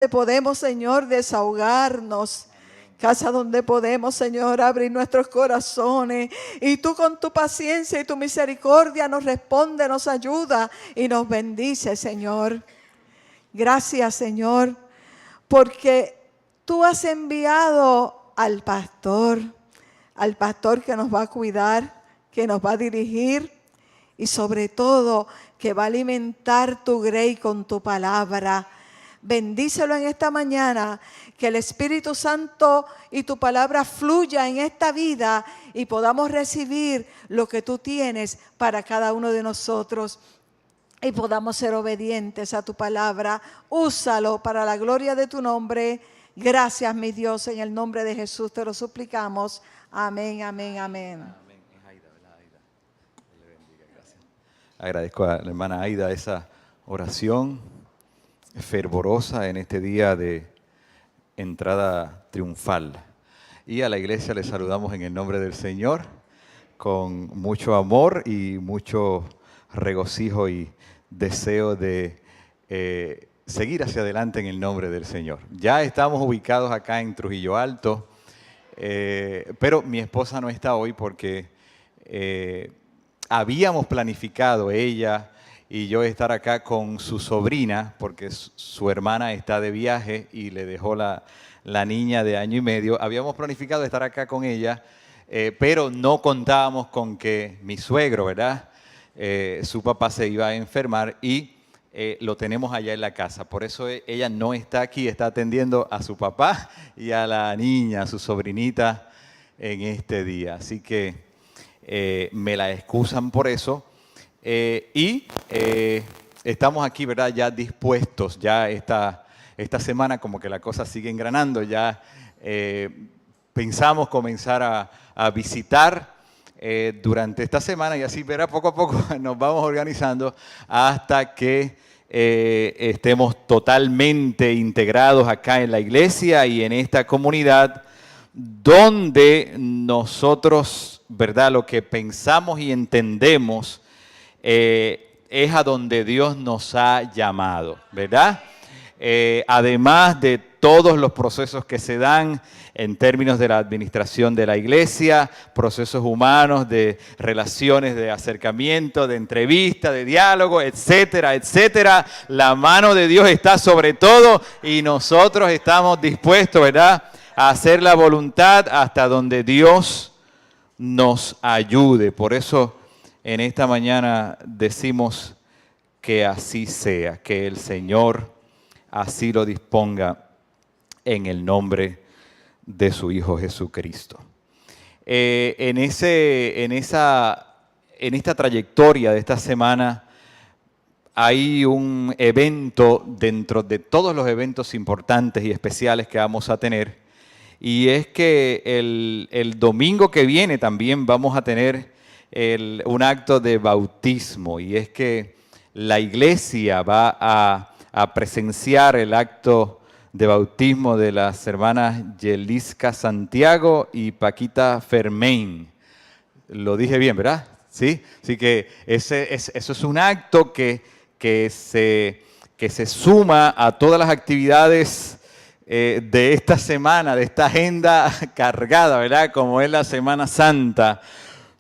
podemos, Señor, desahogarnos. Casa donde podemos, Señor, abrir nuestros corazones. Y tú con tu paciencia y tu misericordia nos responde, nos ayuda y nos bendice, Señor. Gracias, Señor, porque tú has enviado al pastor que nos va a cuidar, que nos va a dirigir y sobre todo que va a alimentar tu grey con tu palabra. Bendícelo en esta mañana, que el Espíritu Santo y tu palabra fluya en esta vida y podamos recibir lo que tú tienes para cada uno de nosotros y podamos ser obedientes a tu palabra. Úsalo para la gloria de tu nombre. Gracias, mi Dios, en el nombre de Jesús te lo suplicamos. Amén, amén, amén. Agradezco a la hermana Aida esa oración fervorosa en este día de entrada triunfal. Y a la iglesia le saludamos en el nombre del Señor con mucho amor y mucho regocijo y deseo de seguir hacia adelante en el nombre del Señor. Ya estamos ubicados acá en Trujillo Alto, pero mi esposa no está hoy porque habíamos planificado ella y yo estar acá con su sobrina, porque su hermana está de viaje y le dejó la niña de 1 año y medio. Habíamos planificado estar acá con ella, pero no contábamos con que mi suegro, ¿verdad? Su papá se iba a enfermar y lo tenemos allá en la casa. Por eso ella no está aquí, está atendiendo a su papá y a la niña, a su sobrinita en este día. Así que me la excusan por eso. Estamos aquí, ¿verdad? Ya dispuestos, ya esta semana como que la cosa sigue engranando, ya pensamos comenzar a visitar durante esta semana y así, verá, poco a poco nos vamos organizando hasta que estemos totalmente integrados acá en la iglesia y en esta comunidad donde nosotros, ¿verdad? Lo que pensamos y entendemos es a donde Dios nos ha llamado, ¿verdad? Además de todos los procesos que se dan en términos de la administración de la iglesia, procesos humanos, de relaciones de acercamiento, de entrevista, de diálogo, etcétera, etcétera. La mano de Dios está sobre todo y nosotros estamos dispuestos, ¿verdad?, a hacer la voluntad hasta donde Dios nos ayude. Por eso en esta mañana decimos que así sea, que el Señor así lo disponga en el nombre de su Hijo Jesucristo. En esta trayectoria de esta semana hay un evento dentro de todos los eventos importantes y especiales que vamos a tener, y es que el domingo que viene también vamos a tener un acto de bautismo, y es que la iglesia va a presenciar el acto de bautismo de las hermanas Yelisca Santiago y Paquita Fermain. Lo dije bien, ¿verdad? ¿Sí? Así que eso es un acto que se suma a todas las actividades de esta semana, de esta agenda cargada, ¿verdad? Como es la Semana Santa,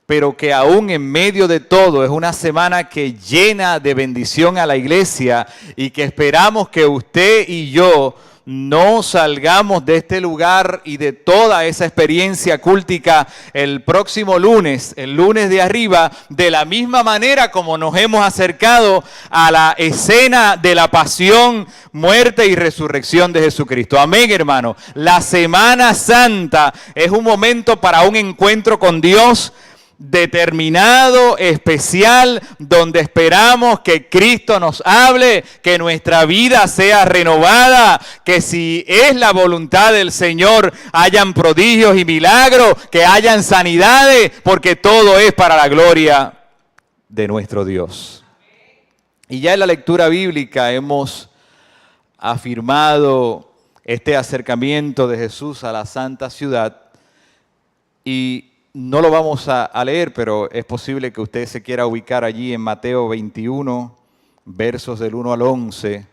pero que aún en medio de todo es una semana que llena de bendición a la iglesia y que esperamos que usted y yo no salgamos de este lugar y de toda esa experiencia cúltica el próximo lunes, el lunes de arriba, de la misma manera como nos hemos acercado a la escena de la pasión, muerte y resurrección de Jesucristo. Amén, hermano. La Semana Santa es un momento para un encuentro con Dios determinado, especial, donde esperamos que Cristo nos hable, que nuestra vida sea renovada, que si es la voluntad del Señor hayan prodigios y milagros, que hayan sanidades, porque todo es para la gloria de nuestro Dios. Y ya en la lectura bíblica hemos afirmado este acercamiento de Jesús a la santa ciudad, y no lo vamos a leer, pero es posible que usted se quiera ubicar allí en Mateo 21, versos del 1 al 11,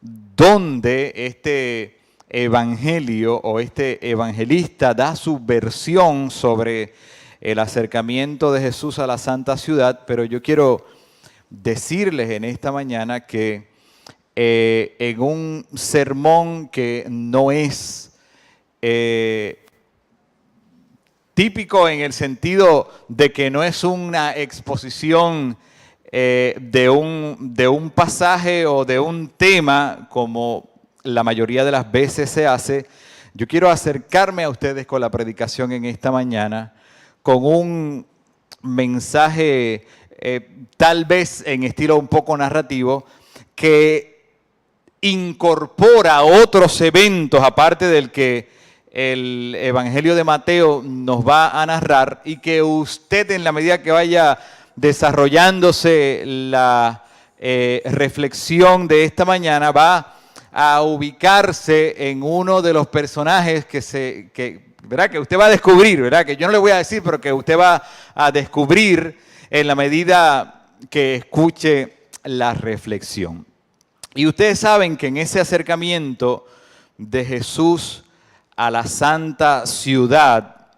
donde este evangelio o este evangelista da su versión sobre el acercamiento de Jesús a la santa ciudad, pero yo quiero decirles en esta mañana que en un sermón que no es típico en el sentido de que no es una exposición de un pasaje o de un tema como la mayoría de las veces se hace, yo quiero acercarme a ustedes con la predicación en esta mañana con un mensaje tal vez en estilo un poco narrativo que incorpora otros eventos aparte del que el Evangelio de Mateo nos va a narrar y que usted en la medida que vaya desarrollándose la reflexión de esta mañana va a ubicarse en uno de los personajes ¿verdad? Que usted va a descubrir, ¿verdad? Que yo no le voy a decir, pero que usted va a descubrir en la medida que escuche la reflexión. Y ustedes saben que en ese acercamiento de Jesús a la santa ciudad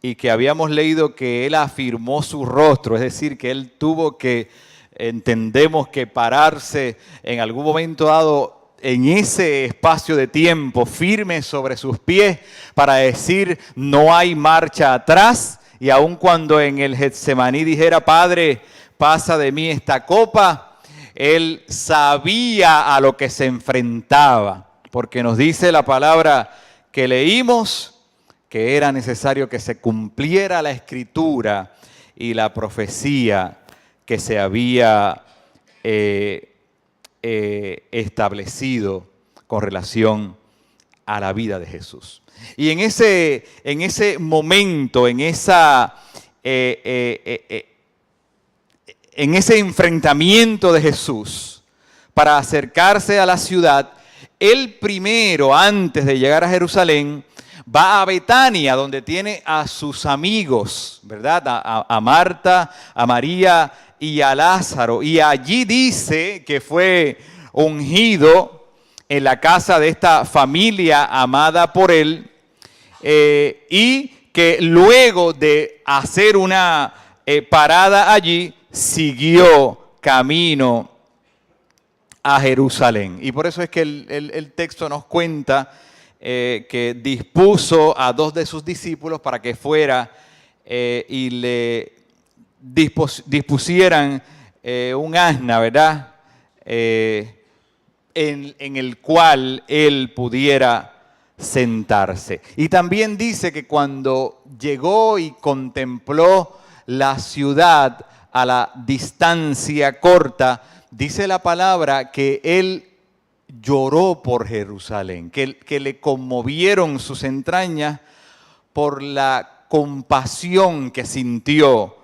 y que habíamos leído que Él afirmó su rostro, es decir, que Él tuvo que, entendemos que pararse en algún momento dado en ese espacio de tiempo firme sobre sus pies para decir no hay marcha atrás, y aun cuando en el Getsemaní dijera Padre, pasa de mí esta copa, Él sabía a lo que se enfrentaba, porque nos dice la palabra que leímos que era necesario que se cumpliera la escritura y la profecía que se había establecido con relación a la vida de Jesús. Y en ese momento, en ese enfrentamiento de Jesús para acercarse a la ciudad, Él primero, antes de llegar a Jerusalén, va a Betania, donde tiene a sus amigos, ¿verdad? A Marta, a María y a Lázaro. Y allí dice que fue ungido en la casa de esta familia amada por Él, y que luego de hacer una parada allí, siguió camino a Jerusalén. Y por eso es que el texto nos cuenta que dispuso a 2 de sus discípulos para que fuera y le dispusieran un asna, ¿verdad? En el cual él pudiera sentarse. Y también dice que cuando llegó y contempló la ciudad a la distancia corta, dice la palabra que él lloró por Jerusalén, que le conmovieron sus entrañas por la compasión que sintió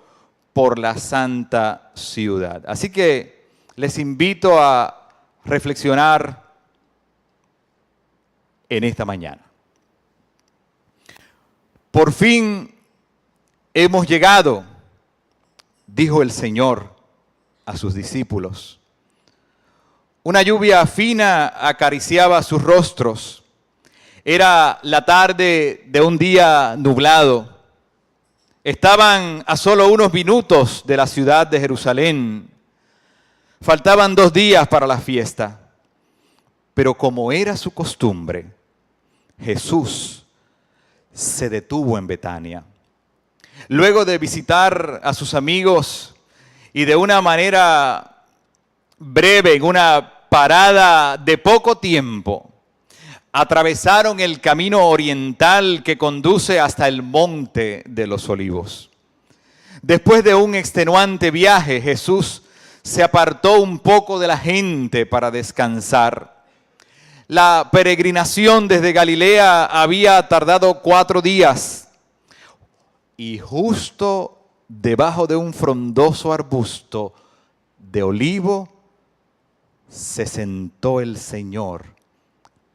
por la santa ciudad. Así que les invito a reflexionar en esta mañana. Por fin hemos llegado, dijo el Señor a sus discípulos. Una lluvia fina acariciaba sus rostros. Era la tarde de un día nublado. Estaban a solo unos minutos de la ciudad de Jerusalén. Faltaban 2 días para la fiesta. Pero como era su costumbre, Jesús se detuvo en Betania. Luego de visitar a sus amigos y de una manera breve, en una parada de poco tiempo, atravesaron el camino oriental que conduce hasta el Monte de los Olivos. Después de un extenuante viaje, Jesús se apartó un poco de la gente para descansar. La peregrinación desde Galilea había tardado 4 días y justo debajo de un frondoso arbusto de olivo se sentó el Señor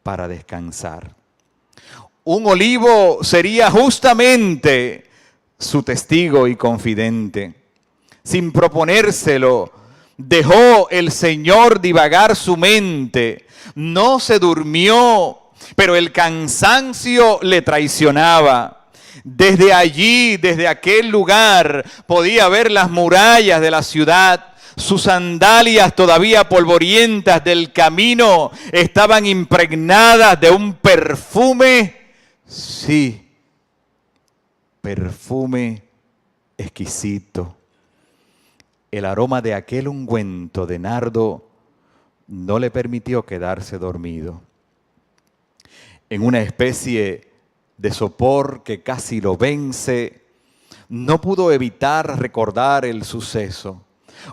para descansar. Un olivo sería justamente su testigo y confidente. Sin proponérselo, dejó el Señor divagar su mente, no se durmió, pero el cansancio le traicionaba. Desde allí, desde aquel lugar, podía ver las murallas de la ciudad. Sus sandalias todavía polvorientas del camino estaban impregnadas de un perfume, sí, perfume exquisito. El aroma de aquel ungüento de nardo no le permitió quedarse dormido. En una especie de sopor que casi lo vence, no pudo evitar recordar el suceso.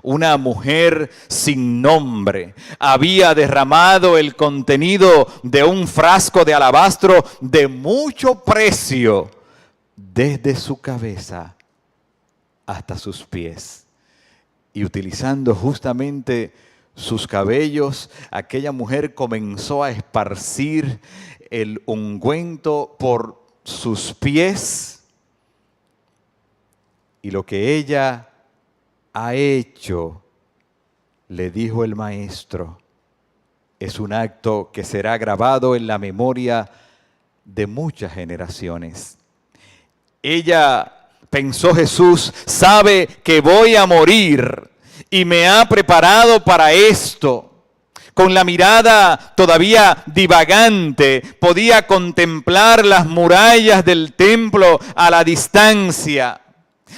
Una mujer sin nombre había derramado el contenido de un frasco de alabastro de mucho precio desde su cabeza hasta sus pies. Y utilizando justamente sus cabellos, aquella mujer comenzó a esparcir el ungüento por sus pies. Y lo que ella ha hecho, le dijo el maestro, es un acto que será grabado en la memoria de muchas generaciones. Ella, pensó Jesús, sabe que voy a morir y me ha preparado para esto. Con la mirada todavía divagante, podía contemplar las murallas del templo a la distancia.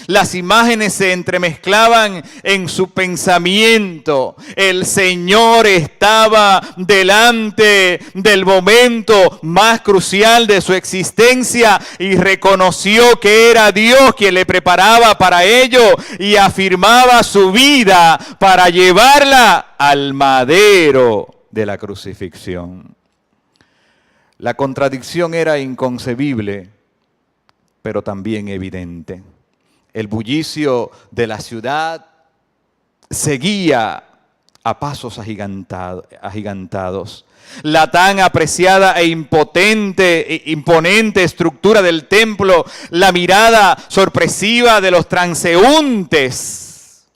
Las imágenes se entremezclaban en su pensamiento. El Señor estaba delante del momento más crucial de su existencia y reconoció que era Dios quien le preparaba para ello y afirmaba su vida para llevarla al madero de la crucifixión. La contradicción era inconcebible, pero también evidente. El bullicio de la ciudad seguía a pasos agigantados. La tan apreciada e imponente estructura del templo, la mirada sorpresiva de los transeúntes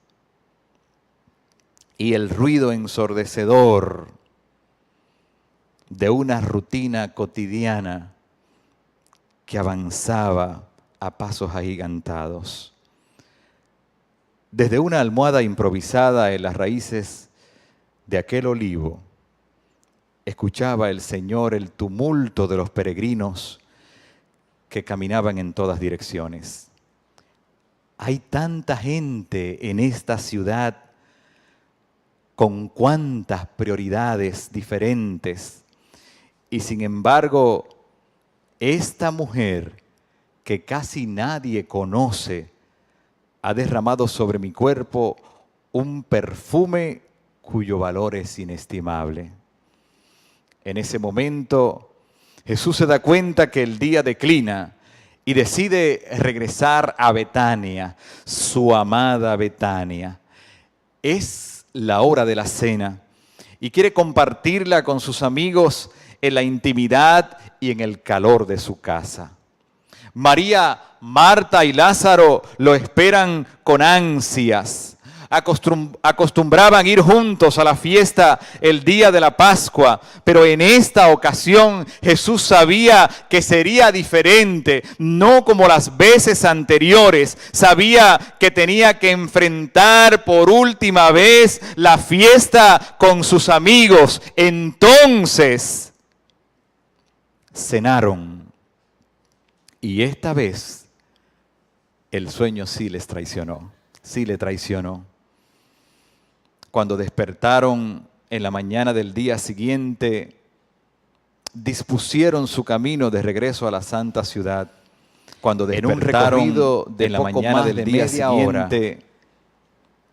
y el ruido ensordecedor de una rutina cotidiana que avanzaba a pasos agigantados. Desde una almohada improvisada en las raíces de aquel olivo, escuchaba el Señor el tumulto de los peregrinos que caminaban en todas direcciones. Hay tanta gente en esta ciudad con cuantas prioridades diferentes y sin embargo esta mujer que casi nadie conoce, ha derramado sobre mi cuerpo un perfume cuyo valor es inestimable. En ese momento, Jesús se da cuenta que el día declina y decide regresar a Betania, su amada Betania. Es la hora de la cena y quiere compartirla con sus amigos en la intimidad y en el calor de su casa. María, Marta y Lázaro lo esperan con ansias. Acostumbraban ir juntos a la fiesta el día de la Pascua, pero en esta ocasión Jesús sabía que sería diferente, no como las veces anteriores. Sabía que tenía que enfrentar por última vez la fiesta con sus amigos. Entonces, cenaron. Y esta vez el sueño sí les traicionó, sí le traicionó. Cuando despertaron en la mañana del día siguiente, dispusieron su camino de regreso a la santa ciudad. Cuando despertaron en un recorrido de la mañana del día siguiente,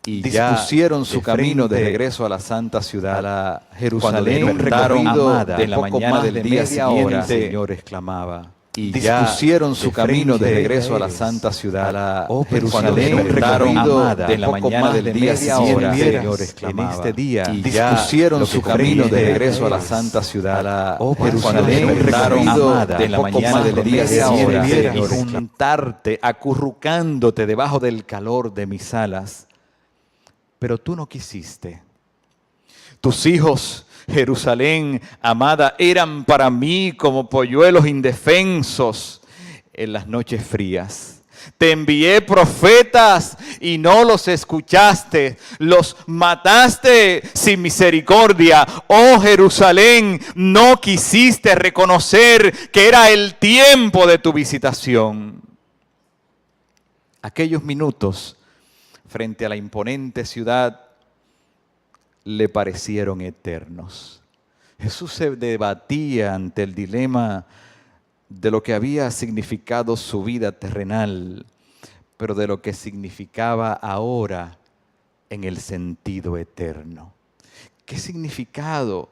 y dispusieron su camino de regreso a la santa ciudad, a la Jerusalén, un recorrido de la mañana del día siguiente, el Señor exclamaba. Y dispusieron su camino de regreso a la santa ciudad, a la Jerusalén, un recorrido de la mañana del día siguiente, el Señor exclamaba. En este día, y dispusieron su camino de regreso a la santa ciudad, a la Jerusalén, un recorrido de la mañana del día siguiente, y juntarte, acurrucándote debajo del calor de mis alas, pero tú no quisiste. Tus hijos, Jerusalén amada, eran para mí como polluelos indefensos en las noches frías. Te envié profetas y no los escuchaste, los mataste sin misericordia. Oh Jerusalén, no quisiste reconocer que era el tiempo de tu visitación. Aquellos minutos frente a la imponente ciudad le parecieron eternos. Jesús se debatía ante el dilema de lo que había significado su vida terrenal, pero de lo que significaba ahora en el sentido eterno. ¿Qué significado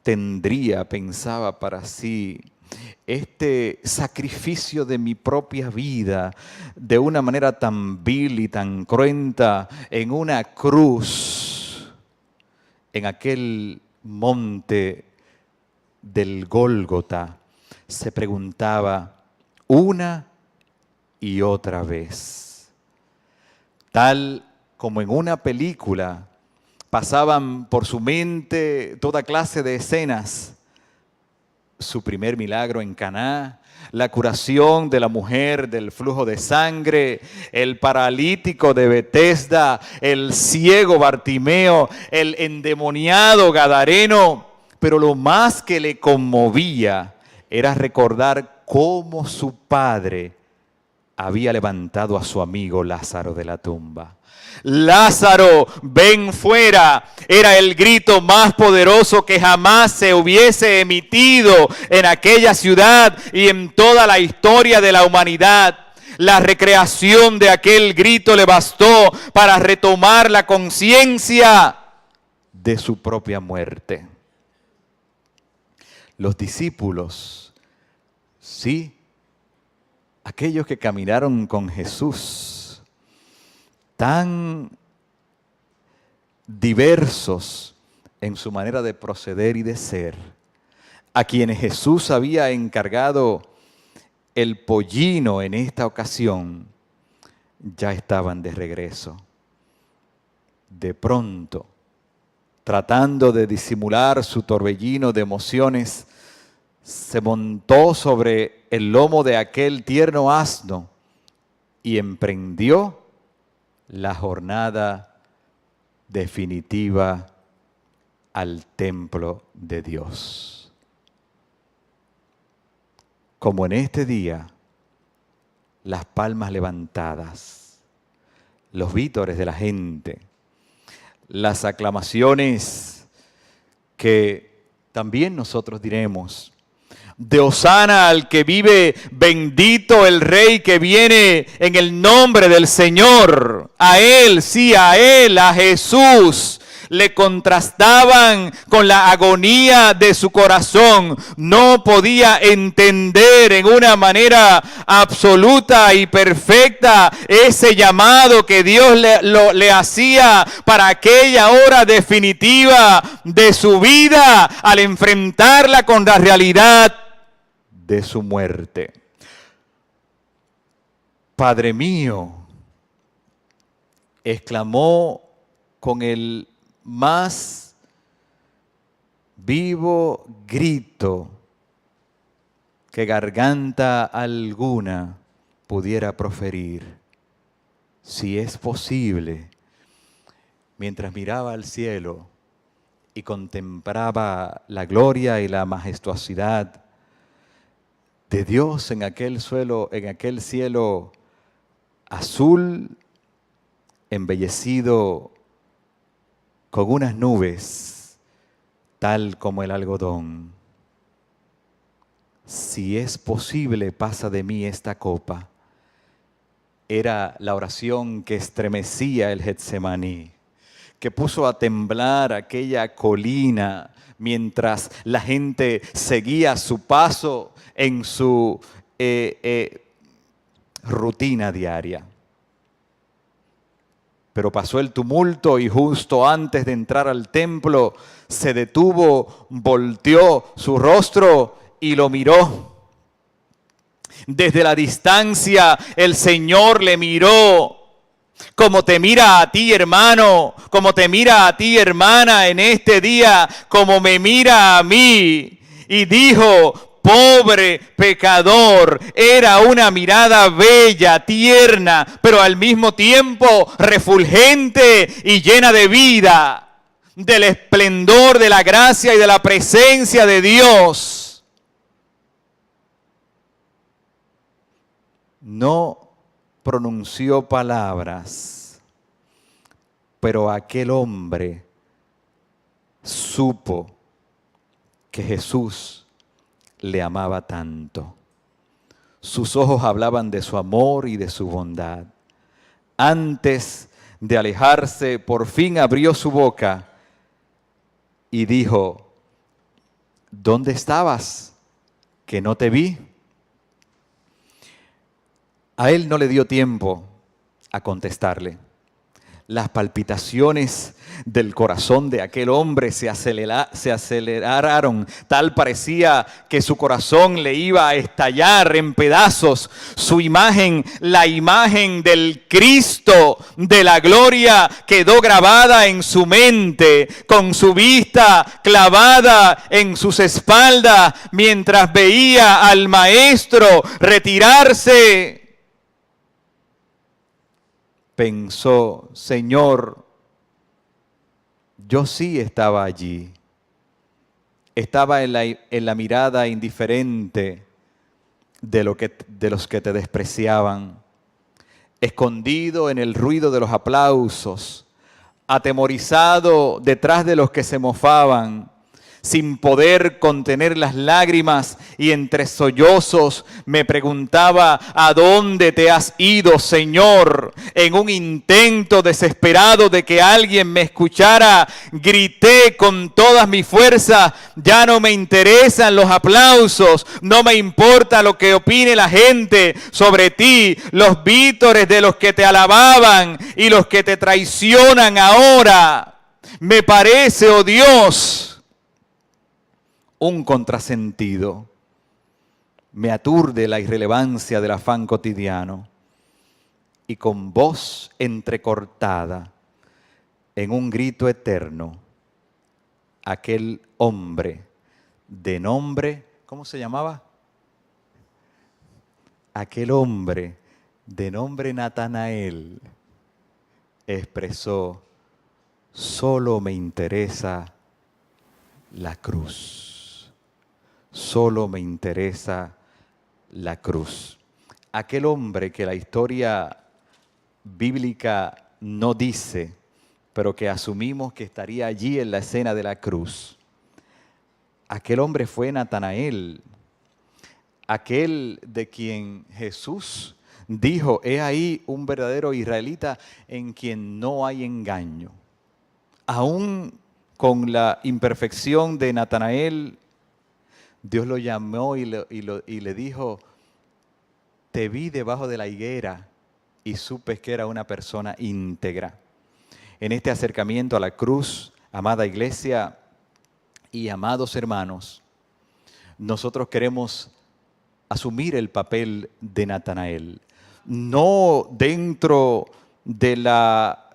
tendría, pensaba para sí, este sacrificio de mi propia vida de una manera tan vil y tan cruenta en una cruz, en aquel monte del Gólgota? Se preguntaba una y otra vez. Tal como en una película pasaban por su mente toda clase de escenas. Su primer milagro en Caná, la curación de la mujer del flujo de sangre, el paralítico de Betesda, el ciego Bartimeo, el endemoniado Gadareno. Pero lo más que le conmovía era recordar cómo su padre había levantado a su amigo Lázaro de la tumba. Lázaro, ven fuera, era el grito más poderoso que jamás se hubiese emitido en aquella ciudad y en toda la historia de la humanidad. La recreación de aquel grito le bastó para retomar la conciencia de su propia muerte. Los discípulos, sí, aquellos que caminaron con Jesús, tan diversos en su manera de proceder y de ser, a quienes Jesús había encargado el pollino en esta ocasión, ya estaban de regreso. De pronto, tratando de disimular su torbellino de emociones, se montó sobre el lomo de aquel tierno asno y emprendió la jornada definitiva al templo de Dios. Como en este día, las palmas levantadas, los vítores de la gente, las aclamaciones que también nosotros diremos, de Hosana al que vive, bendito el Rey que viene en el nombre del Señor. A Él, sí, a Él, a Jesús, le contrastaban con la agonía de su corazón. No podía entender en una manera absoluta y perfecta ese llamado que Dios le hacía para aquella hora definitiva de su vida al enfrentarla con la realidad de su muerte. Padre mío, exclamó con el más vivo grito que garganta alguna pudiera proferir, si es posible, mientras miraba al cielo y contemplaba la gloria y la majestuosidad de Dios en aquel cielo azul, embellecido con unas nubes, tal como el algodón. Si es posible, pasa de mí esta copa. Era la oración que estremecía el Getsemaní, que puso a temblar aquella colina mientras la gente seguía su paso en su rutina diaria. Pero pasó el tumulto y justo antes de entrar al templo se detuvo, volteó su rostro y lo miró. Desde la distancia el Señor le miró como te mira a ti, hermano, como te mira a ti, hermana, en este día, como me mira a mí. Y dijo: pobre pecador. Era una mirada bella, tierna, pero al mismo tiempo refulgente y llena de vida, del esplendor de la gracia y de la presencia de Dios. No pronunció palabras, pero aquel hombre supo que Jesús le amaba tanto. Sus ojos hablaban de su amor y de su bondad. Antes de alejarse, por fin abrió su boca y dijo: ¿dónde estabas, que no te vi? A él no le dio tiempo a contestarle. Las palpitaciones del corazón de aquel hombre se aceleraron. Tal parecía que su corazón le iba a estallar en pedazos. Su imagen, la imagen del Cristo de la gloria, quedó grabada en su mente, con su vista clavada en sus espaldas, mientras veía al Maestro retirarse. Pensó: Señor, yo sí estaba allí. Estaba en la mirada indiferente de los que te despreciaban, escondido en el ruido de los aplausos, atemorizado detrás de los que se mofaban, sin poder contener las lágrimas, y entre sollozos me preguntaba: ¿a dónde te has ido, Señor? En un intento desesperado de que alguien me escuchara, grité con todas mis fuerzas: ya no me interesan los aplausos, no me importa lo que opine la gente sobre ti, los vítores de los que te alababan y los que te traicionan ahora. Me parece, oh Dios, un contrasentido. Me aturde la irrelevancia del afán cotidiano. Y con voz entrecortada, en un grito eterno, aquel hombre de nombre, ¿cómo se llamaba? Aquel hombre de nombre Natanael expresó: solo me interesa la cruz. Solo me interesa la cruz. Aquel hombre que la historia bíblica no dice, pero que asumimos que estaría allí en la escena de la cruz. Aquel hombre fue Natanael, aquel de quien Jesús dijo: he ahí un verdadero israelita en quien no hay engaño. Aún con la imperfección de Natanael, Dios lo llamó y le dijo: te vi debajo de la higuera y supe que era una persona íntegra. En este acercamiento a la cruz, amada iglesia y amados hermanos, nosotros queremos asumir el papel de Natanael, no dentro de la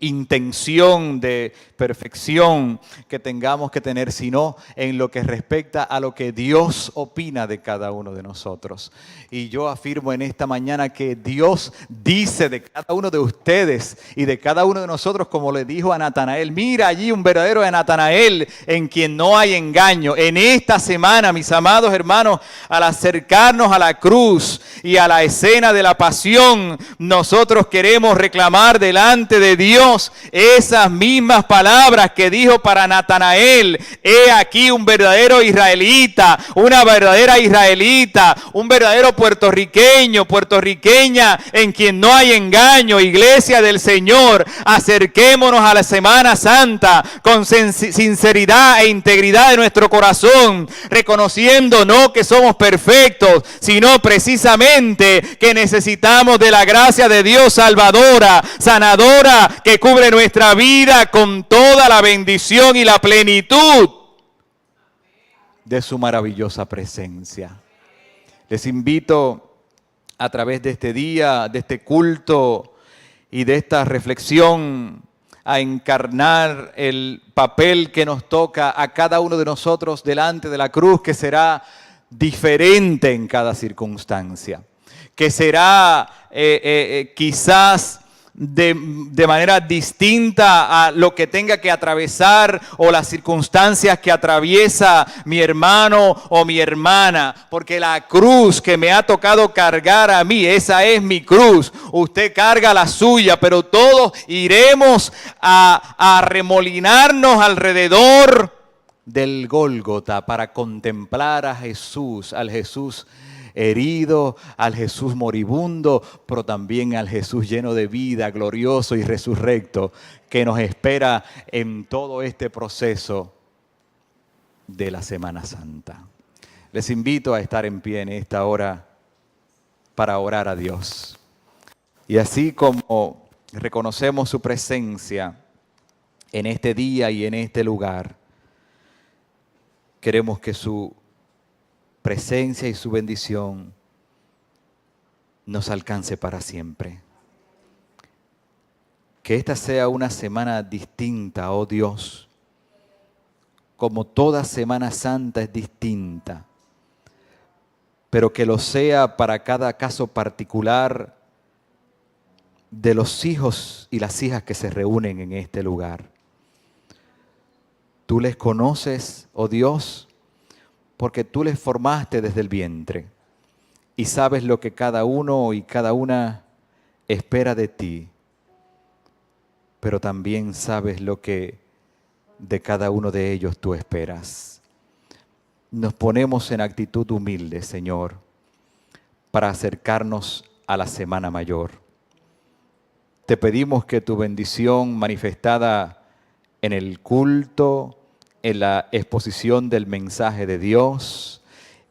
intención de perfección que tengamos que tener, sino en lo que respecta a lo que Dios opina de cada uno de nosotros. Y yo afirmo en esta mañana que Dios dice de cada uno de ustedes y de cada uno de nosotros, como le dijo a Natanael: mira allí un verdadero de Natanael en quien no hay engaño. En esta semana, mis amados hermanos, al acercarnos a la cruz y a la escena de la pasión, nosotros queremos reclamar delante de Dios esas mismas palabras que dijo para Natanael: he aquí un verdadero israelita, una verdadera israelita, un verdadero puertorriqueño, puertorriqueña en quien no hay engaño. Iglesia del Señor, acerquémonos a la Semana Santa con sinceridad e integridad de nuestro corazón, reconociendo no que somos perfectos, sino precisamente que necesitamos de la gracia de Dios salvadora, sanadora, que cubre nuestra vida con toda la bendición y la plenitud de su maravillosa presencia. Les invito a través de este día, de este culto, y de esta reflexión a encarnar el papel que nos toca a cada uno de nosotros delante de la cruz, que será diferente en cada circunstancia, que será quizás de manera distinta a lo que tenga que atravesar o las circunstancias que atraviesa mi hermano o mi hermana, porque la cruz que me ha tocado cargar a mí, esa es mi cruz. Usted carga la suya, pero todos iremos a arremolinarnos alrededor del Gólgota para contemplar a Jesús, al Jesús herido, al Jesús moribundo, pero también al Jesús lleno de vida, glorioso y resurrecto, que nos espera en todo este proceso de la Semana Santa. Les invito a estar en pie en esta hora para orar a Dios. Y así como reconocemos su presencia en este día y en este lugar, queremos que su presencia y su bendición nos alcance para siempre. Que esta sea una semana distinta, oh Dios, como toda Semana Santa es distinta, pero que lo sea para cada caso particular de los hijos y las hijas que se reúnen en este lugar. Tú les conoces, oh Dios, porque tú les formaste desde el vientre y sabes lo que cada uno y cada una espera de ti, pero también sabes lo que de cada uno de ellos tú esperas. Nos ponemos en actitud humilde, Señor, para acercarnos a la Semana Mayor. Te pedimos que tu bendición manifestada en el culto, en la exposición del mensaje de Dios,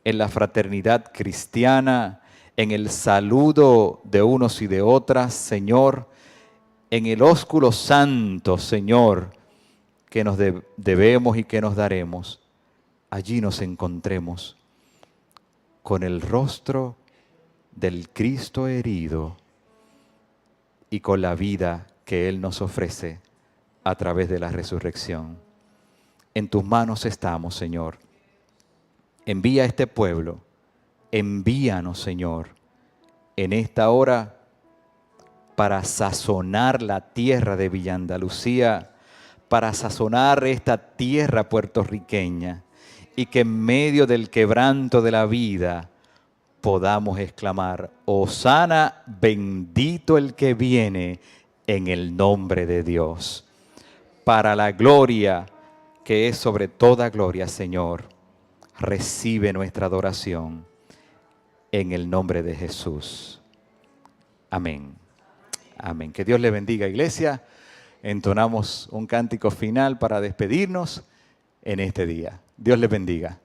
en la fraternidad cristiana, en el saludo de unos y de otras, Señor, en el ósculo santo, Señor, que nos debemos y que nos daremos, allí nos encontremos con el rostro del Cristo herido y con la vida que Él nos ofrece a través de la resurrección. En tus manos estamos, Señor. Envía a este pueblo, envíanos, Señor, en esta hora para sazonar la tierra de Villa Andalucía, para sazonar esta tierra puertorriqueña, y que en medio del quebranto de la vida podamos exclamar: Hosana, bendito el que viene en el nombre de Dios. Para la gloria que es sobre toda gloria, Señor, recibe nuestra adoración en el nombre de Jesús. Amén. Amén. Que Dios le bendiga, iglesia. Entonamos un cántico final para despedirnos en este día. Dios le bendiga.